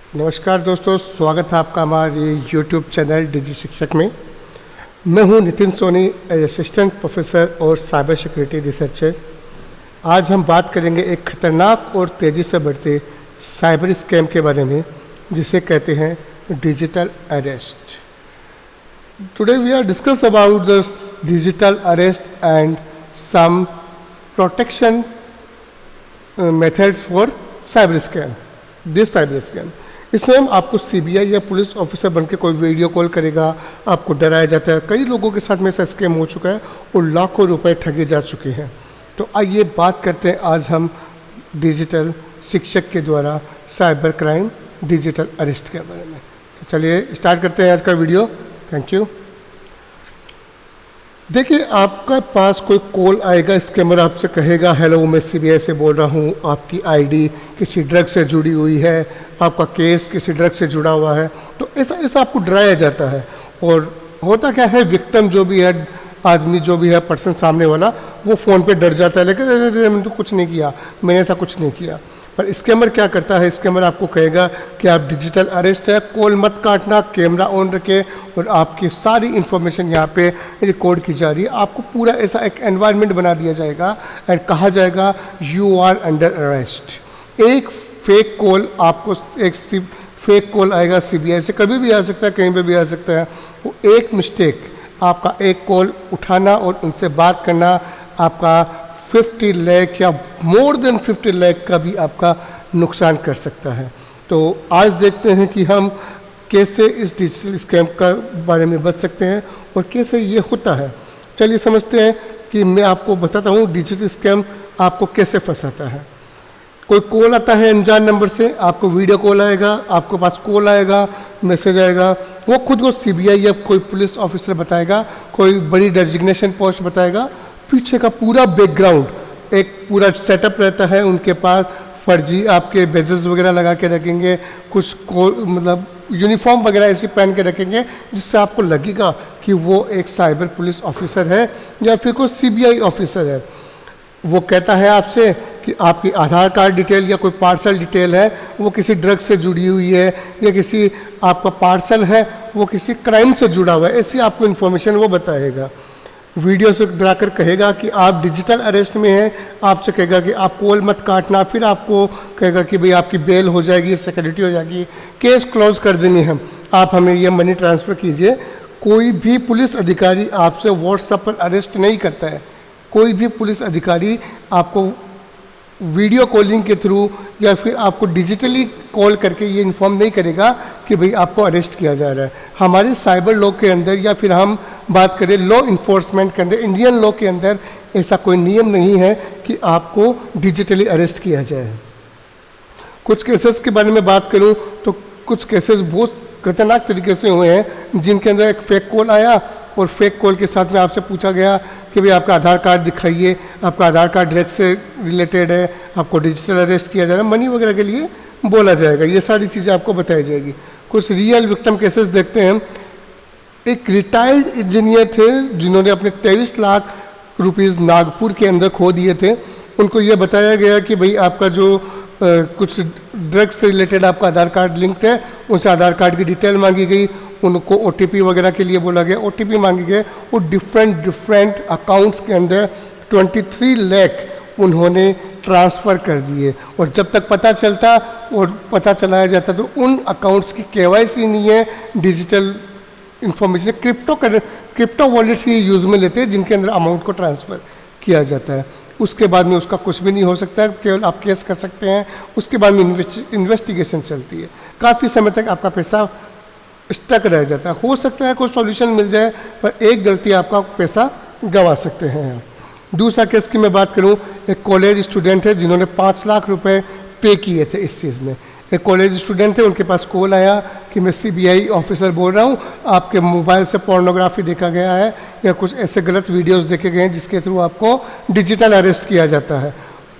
नमस्कार दोस्तों, स्वागत है आपका हमारे YouTube चैनल डिजी शिक्षक में। मैं हूं नितिन सोनी, असिस्टेंट प्रोफेसर और साइबर सिक्योरिटी रिसर्चर। आज हम बात करेंगे एक खतरनाक और तेज़ी से बढ़ते साइबर स्कैम के बारे में, जिसे कहते हैं digital arrest. Today we are discuss about the digital arrest and some protection methods for cyber scam, this cyber scam. इसमें हम आपको सीबीआई या पुलिस ऑफिसर बनके कोई वीडियो कॉल करेगा, आपको डराया जाता है। कई लोगों के साथ में ऐसा स्कैम हो चुका है और लाखों रुपए ठगे जा चुके हैं। तो आइए बात करते हैं आज हम डिजिटल शिक्षक के द्वारा साइबर क्राइम डिजिटल अरेस्ट के बारे में। तो चलिए स्टार्ट करते हैं आज का वीडियो। Thank you. देखिए, आपका पास कोई कॉल आएगा, स्कैमर आपसे कहेगा हेलो मैं सीबीआई से बोल रहा हूँ, आपकी आईडी किसी ड्रग से जुड़ी हुई है, आपका केस किसी ड्रग से जुड़ा हुआ है। तो ऐसा आपको डराया जाता है। और होता क्या है, विक्टिम जो भी है, आदमी जो भी है, पर्सन सामने वाला, वो फ़ोन पे डर जाता है, लेकिन अरे मैंने तो कुछ नहीं किया, मैंने ऐसा कुछ नहीं किया। पर स्कैमर क्या करता है, स्कैमर आपको कहेगा कि आप डिजिटल अरेस्ट है, कॉल मत काटना, कैमरा ऑन रखें और आपकी सारी इन्फॉर्मेशन यहाँ पे रिकॉर्ड की जा रही है। आपको पूरा ऐसा एक एनवायरनमेंट बना दिया जाएगा एंड कहा जाएगा यू आर अंडर अरेस्ट। एक फेक कॉल आपको, एक फेक कॉल आएगा सीबीआई से, कभी भी आ सकता है, कहीं पे भी आ सकता है। वो एक मिस्टेक, आपका एक कॉल उठाना और उनसे बात करना, आपका 50 लाख या मोर देन 50 लाख का भी आपका नुकसान कर सकता है। तो आज देखते हैं कि हम कैसे इस डिजिटल स्कैम का बारे में बच सकते हैं और कैसे ये होता है। चलिए समझते हैं कि मैं आपको बताता हूँ डिजिटल स्कैम आपको कैसे फंसाता है। कोई कॉल आता है अनजान नंबर से, आपको वीडियो कॉल आएगा, आपके पास कॉल आएगा, मैसेज आएगा, वो खुद को सीबीआई या कोई पुलिस ऑफिसर बताएगा, कोई बड़ी डेजिग्नेशन पोस्ट बताएगा। पीछे का पूरा बैकग्राउंड एक पूरा सेटअप रहता है उनके पास, फर्जी आपके बेजेस वगैरह लगा के रखेंगे, कुछ को मतलब यूनिफॉर्म वगैरह ऐसी पहन के रखेंगे जिससे आपको लगेगा कि वो एक साइबर पुलिस ऑफिसर है या फिर कोई सीबीआई ऑफिसर है। वो कहता है आपसे कि आपकी आधार कार्ड डिटेल या कोई पार्सल डिटेल है वो किसी ड्रग से जुड़ी हुई है, या किसी आपका पार्सल है वो किसी क्राइम से जुड़ा हुआ है, ऐसी आपको इन्फॉर्मेशन वो बताएगा। वीडियो से डराकर कहेगा कि आप डिजिटल अरेस्ट में हैं, आपसे कहेगा कि आप कॉल मत काटना, फिर आपको कहेगा कि भाई आपकी बेल हो जाएगी, सिक्योरिटी हो जाएगी, केस क्लोज कर देनी है, आप हमें ये मनी ट्रांसफ़र कीजिए। कोई भी पुलिस अधिकारी आपसे व्हाट्सएप पर अरेस्ट नहीं करता है। कोई भी पुलिस अधिकारी आपको वीडियो कॉलिंग के थ्रू या फिर आपको डिजिटली कॉल करके ये इन्फॉर्म नहीं करेगा कि भाई आपको अरेस्ट किया जा रहा है। हमारे साइबर लॉ के अंदर या फिर हम बात करें लॉ इन्फोर्समेंट के अंदर, इंडियन लॉ के अंदर ऐसा कोई नियम नहीं है कि आपको डिजिटली अरेस्ट किया जाए। कुछ केसेस के बारे में बात करूं तो कुछ केसेस बहुत खतरनाक तरीके से हुए हैं, जिनके अंदर एक फेक कॉल आया और फेक कॉल के साथ में आपसे पूछा गया कि भाई आपका आधार कार्ड दिखाइए, आपका आधार कार्ड ड्रग से रिलेटेड है, आपको डिजिटल अरेस्ट किया जा रहा है, मनी वगैरह के लिए बोला जाएगा। ये सारी चीज़ें आपको बताई जाएगी। कुछ रियल विक्टिम केसेस देखते हैं। एक रिटायर्ड इंजीनियर थे जिन्होंने अपने 23 लाख रुपीस नागपुर के अंदर खो दिए थे। उनको ये बताया गया कि भाई आपका जो कुछ ड्रग से रिलेटेड आपका आधार कार्ड लिंक्ड है, उनसे आधार कार्ड की डिटेल मांगी गई, उनको ओटीपी वगैरह के लिए बोला गया, ओटीपी मांगे गए और डिफरेंट अकाउंट्स के अंदर 23 लाख उन्होंने ट्रांसफ़र कर दिए। और जब तक पता चलता और पता चलाया जाता तो उन अकाउंट्स की केवाईसी नहीं है, डिजिटल इंफॉर्मेशन, क्रिप्टो वॉलेट्स ही यूज़ में लेते हैं जिनके अंदर अमाउंट को ट्रांसफ़र किया जाता है। उसके बाद में उसका कुछ भी नहीं हो सकता है, केवल आप केस कर सकते हैं। उसके बाद में इन्वेस्टिगेशन चलती है, काफ़ी समय तक आपका पैसा स्टक रह जाता है। हो सकता है कोई सॉल्यूशन मिल जाए, पर एक गलती आपका पैसा गंवा सकते हैं। दूसरा केस की मैं बात करूं, एक कॉलेज स्टूडेंट है जिन्होंने 5 लाख रुपए पे किए थे इस चीज़ में। एक कॉलेज स्टूडेंट थे, उनके पास कॉल आया कि मैं सीबीआई ऑफिसर बोल रहा हूं, आपके मोबाइल से पोर्नोग्राफी देखा गया है या कुछ ऐसे गलत वीडियोस देखे गए हैं जिसके थ्रू आपको डिजिटल अरेस्ट किया जाता है।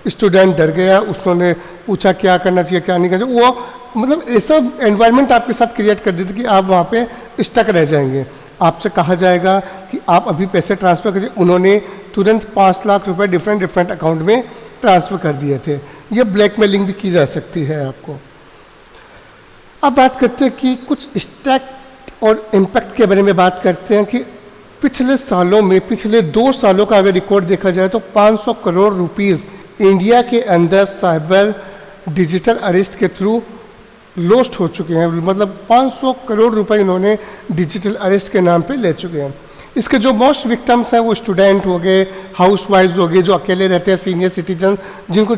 स्टूडेंट डर गया, उसने पूछा क्या करना चाहिए क्या नहीं करना चाहिए। वो मतलब ऐसा एनवायरनमेंट आपके साथ क्रिएट कर देते कि आप वहाँ पे स्टक रह जाएंगे। आपसे कहा जाएगा कि आप अभी पैसे ट्रांसफ़र करिए। उन्होंने तुरंत 5 लाख रुपए डिफरेंट अकाउंट में ट्रांसफ़र कर दिए थे। ये ब्लैकमेलिंग भी की जा सकती है आपको। अब बात करते हैं कि कुछ स्टैक और इम्पैक्ट के बारे में बात करते हैं कि पिछले सालों में, पिछले 2 सालों का अगर रिकॉर्ड देखा जाए तो 500 करोड़ रुपीस इंडिया के अंदर साइबर डिजिटल अरेस्ट के थ्रू लॉस्ट हो चुके हैं। मतलब 500 करोड़ रुपए इन्होंने डिजिटल अरेस्ट के नाम पे ले चुके हैं। इसके जो मोस्ट विक्टिम्स हैं वो स्टूडेंट हो गए, हाउस वाइफ्स हो गए, जो अकेले रहते हैं, सीनियर सिटीजन, जिनको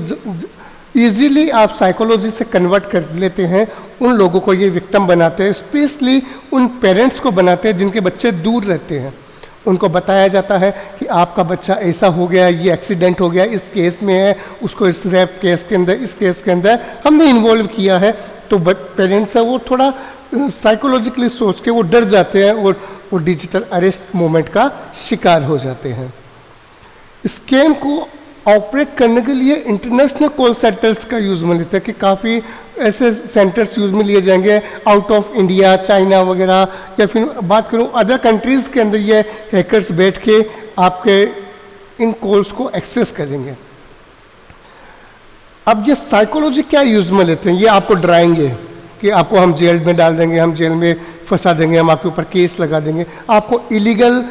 ईजीली आप साइकोलॉजी से कन्वर्ट कर लेते हैं, उन लोगों को ये विक्टिम बनाते हैं। स्पेशली उन पेरेंट्स को बनाते हैं जिनके बच्चे दूर रहते हैं। उनको बताया जाता है कि आपका बच्चा ऐसा हो गया, ये एक्सीडेंट हो गया, इस केस में है, उसको इस रेप केस के अंदर, इस केस के अंदर हमने इन्वॉल्व किया है। तो पेरेंट्स है वो थोड़ा साइकोलॉजिकली सोच के वो डर जाते हैं और वो डिजिटल अरेस्ट मूवमेंट का शिकार हो जाते हैं। स्कैम को ऑपरेट करने के लिए इंटरनेशनल कॉल सेंटर्स का यूज़ में लेते हैं कि काफ़ी ऐसे सेंटर्स यूज़ में लिए जाएंगे आउट ऑफ इंडिया, चाइना वगैरह, या फिर बात करूं अदर कंट्रीज़ के अंदर ये हैकर्स बैठ के आपके इन कॉल्स को एक्सेस करेंगे। अब ये साइकोलॉजी क्या यूज़ में लेते हैं, ये आपको डराएंगे कि आपको हम जेल में डाल देंगे, हम जेल में फंसा देंगे, हम आपके ऊपर केस लगा देंगे, आपको इलीगल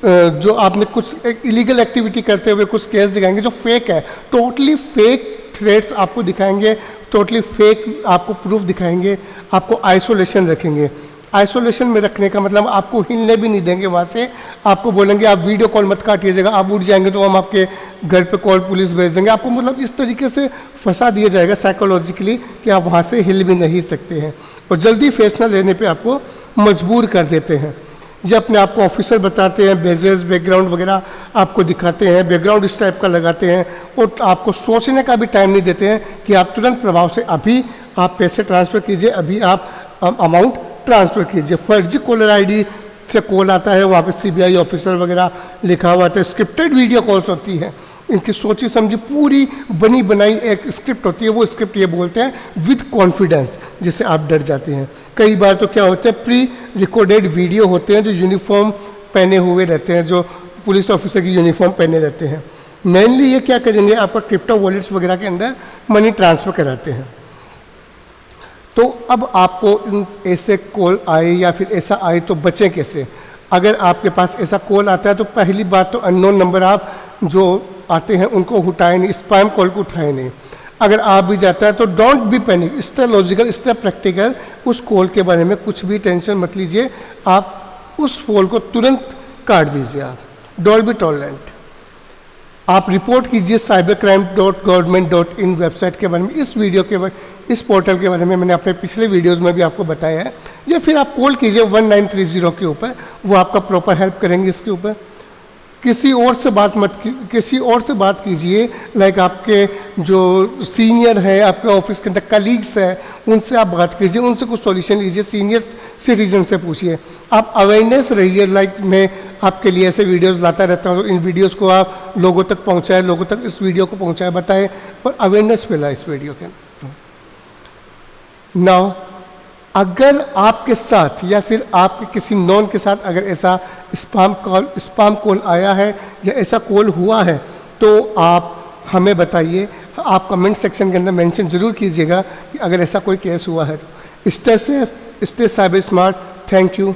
जो आपने कुछ इलीगल एक्टिविटी करते हुए कुछ केस दिखाएंगे जो फेक है, टोटली फेक थ्रेट्स आपको दिखाएंगे, टोटली फेक आपको प्रूफ दिखाएंगे, आपको आइसोलेशन रखेंगे। आइसोलेशन में रखने का मतलब आपको हिलने भी नहीं देंगे वहाँ से, आपको बोलेंगे आप वीडियो कॉल मत काटिएगा, आप उठ जाएंगे तो हम आपके घर पे कॉल पुलिस भेज देंगे। आपको मतलब इस तरीके से फंसा दिया जाएगा साइकोलॉजिकली कि आप वहाँ से हिल भी नहीं सकते हैं, और जल्दी फैसला लेने पे आपको मजबूर कर देते हैं। ये अपने आप को ऑफिसर बताते हैं, बेजेस बैकग्राउंड वगैरह आपको दिखाते हैं, बैकग्राउंड इस टाइप का लगाते हैं, और आपको सोचने का भी टाइम नहीं देते हैं कि आप तुरंत प्रभाव से अभी आप पैसे ट्रांसफ़र कीजिए, अभी आप अमाउंट ट्रांसफ़र कीजिए। फर्जी कॉलर आईडी से कॉल आता है, वहाँ पे सीबीआई ऑफिसर वगैरह लिखा हुआ था, स्क्रिप्टेड वीडियो कॉल्स होती है, इनकी सोची समझी पूरी बनी बनाई एक स्क्रिप्ट होती है। वो स्क्रिप्ट ये बोलते हैं विद कॉन्फिडेंस, जिससे आप डर जाते हैं। कई बार तो क्या होता है, प्री रिकॉर्डेड वीडियो होते हैं जो यूनिफॉर्म पहने हुए रहते हैं, जो पुलिस ऑफिसर की यूनिफॉर्म पहने रहते हैं। मेनली ये क्या करेंगे, आपका क्रिप्टो वॉलेट्स वगैरह के अंदर मनी ट्रांसफ़र कराते हैं। तो अब आपको ऐसे कॉल आए या फिर ऐसा आए तो बचें कैसे। अगर आपके पास ऐसा कॉल आता है तो पहली बात तो अननोन नंबर आप जो आते हैं उनको उठाएं नहीं, स्पैम कॉल को उठाएं नहीं। अगर आप भी जाता है तो डोंट बी पैनिक, इस तरह लॉजिकल, इस तरह प्रैक्टिकल, उस कॉल के बारे में कुछ भी टेंशन मत लीजिए, आप उस कॉल को तुरंत काट दीजिए। आप डोंट बी टॉलरेंट। आप रिपोर्ट कीजिए cybercrime.government.in वेबसाइट के बारे में, इस वीडियो के बारे, इस पोर्टल के बारे में मैंने अपने पिछले वीडियोस में भी आपको बताया है। या फिर आप कॉल कीजिए 1930 के ऊपर, वो आपका प्रॉपर हेल्प करेंगे इसके ऊपर। किसी और से बात कीजिए, लाइक आपके जो सीनियर है, आपके ऑफिस के अंदर कलीग्स हैं, उनसे आप बात कीजिए, उनसे कुछ सॉल्यूशन लीजिए, सीनियर सिटीजन से पूछिए। आप अवेयरनेस रहिए, लाइक मैं आपके लिए ऐसे वीडियोस लाता रहता हूँ, इन वीडियोस को आप लोगों तक पहुँचाएं, लोगों तक इस वीडियो को पहुँचाएं, बताएं और अवेयरनेस फैलाएं इस वीडियो के अंदर। नाउ अगर आपके साथ या फिर आपके किसी नॉन के साथ अगर ऐसा स्पैम कॉल आया है या ऐसा कॉल हुआ है तो आप हमें बताइए। आप कमेंट सेक्शन के अंदर मेंशन ज़रूर कीजिएगा कि अगर ऐसा कोई केस हुआ है तो। Stay safe, stay cyber smart. Thank you.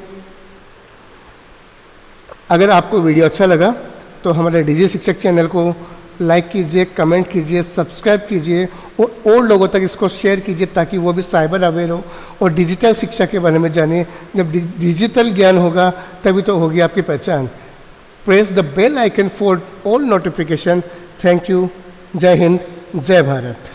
अगर आपको वीडियो अच्छा लगा तो हमारे डीजी शिक्षक चैनल को लाइक कीजिए, कमेंट कीजिए, सब्सक्राइब कीजिए और लोगों तक इसको शेयर कीजिए ताकि वो भी साइबर अवेयर हो और डिजिटल शिक्षा के बारे में जाने। जब डिजिटल ज्ञान होगा तभी तो होगी आपकी पहचान। Press the bell icon for all notification. Thank you. जय हिंद, जय भारत।